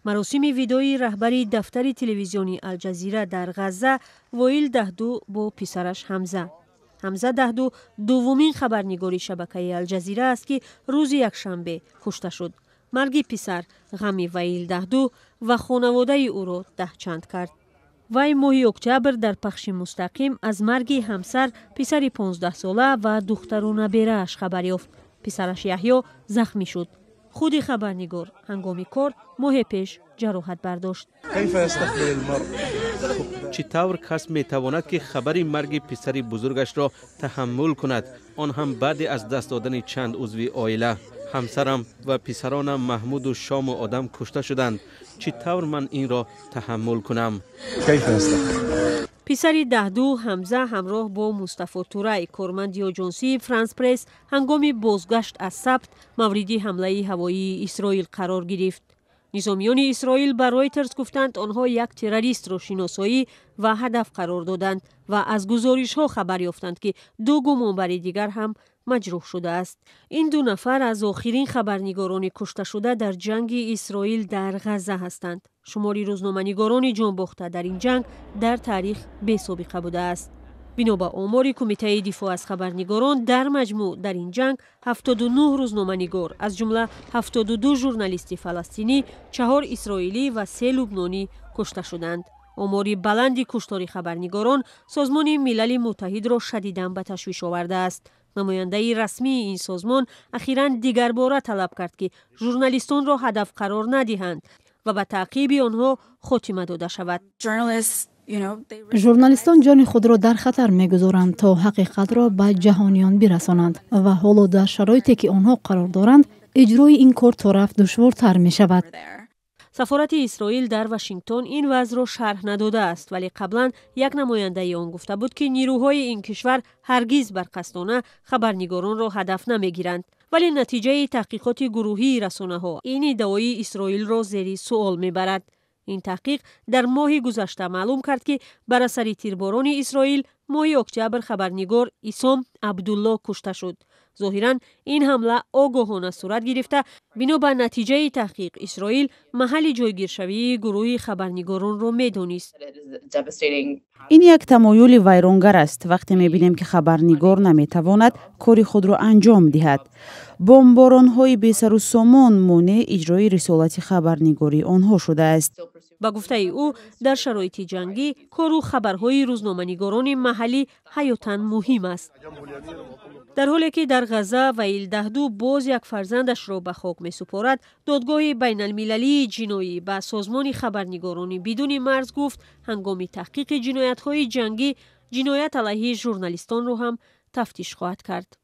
مراسم ویدئوی رهبری دفتر تلویزیونی الجزیره در غزه وائیل دهدو با پسرش حمزه دهدو دومین خبرنگاری شبکه الجزیره است که روز یکشنبه کشته شد. مرگ پسر غم وائیل دهدو و خانواده او را دهچند کرد. وی ماه اکتبر در پخش مستقیم از مرگ همسر، پسر 15 ساله و دختر و نبیره اش خبر یافت. پسرش یحیی زخمی شد. خود خبرنگار هنگام کار ماه پیش جراحت برداشت. چطور کس می تواند که خبر مرگ پسر بزرگش را تحمل کند، آن هم بعد از دست دادن چند عضو عائله؟ همسرم و پسرانم محمود و شام و آدم کشته شدند. چطور من این را تحمل کنم؟ پسر دهدو حمزه همراه با مصطفی توره کارمند آژانسی فرانس پرس هنگام بازگشت از سبت مورد حمله هوایی اسرائیل قرار گرفت. نظامیان اسرائیل به رویترز گفتند آنها یک تروریست را شناسایی و هدف قرار دادند و از گزارش ها خبر یافتند که 2 گمانبر دیگر هم مجروح شده است. این 2 نفر از آخرین خبرنگاران کشته شده در جنگ اسرائیل در غزه هستند. شماری روزنامه‌نگاران جان باخته در این جنگ در تاریخ بی سابقه بوده است. بنا به آمار کمیته دفاع از خبرنگاران، در مجموع در این جنگ 79 روزنامه‌نگار از جمله 72 ژورنالیست فلسطینی، 4 اسرائیلی و 3 لبنانی کشته شدند. آمار بلند کشتار خبرنگاران سازمان ملل متحد را شدیداً به تشویش آورده است. نماینده رسمی این سازمان اخیراً دیگر باره طلب کرد که ژورنالیستان را هدف قرار ندهند و به تعقیب آنها خاتمه داده شود. ژورنالیستان جان خود را در خطر می‌گذارند تا حقیقت را به جهانیان برسانند و حالا در شرایطی که آنها قرار دارند اجرای این کار تا رفت دشوارتر می شود. سفارت اسرائیل در واشنگتن این وضع را شرح نداده است، ولی قبلا یک نماینده آن گفته بود که نیروهای این کشور هرگز بر قصدانه خبرنگاران را هدف نمیگیرند. ولی نتیجه تحقیقات گروهی رسانه‌ها این ادعای اسرائیل را زیر سوال میبرد. این تحقیق در ماه گذشته معلوم کرد که بر اثر تیرباران اسرائیل ماه اکتبر خبرنگار ایسام عبدالله کشته شد. ظاهراً این حمله آگاهانه صورت گرفته. بنا به نتیجه تحقیق اسرائیل محل جایگیرشوی گروه خبرنگاران را می‌دانست. این یک تمایل ویرانگر است وقتی می‌بینیم که خبرنگار نمی‌تواند کار خود را انجام دهد. بمباران‌های بی‌سر و سامان مانع اجرای رسالت خبرنگاری آنها شده است. با گفته او در شرایط جنگی کار و خبرهای روزنامه‌نگاران محلی حیاتاً مهم است. در حالی که در غزه وائیل دهدو باز یک فرزندش را به خاک می‌سپارد، دادگاه بین المللی جنایی به سازمان خبرنگاران بدون مرز گفت هنگام تحقیق جنایت‌های جنگی جنایت علیه ژورنالیستان را هم تفتیش خواهد کرد.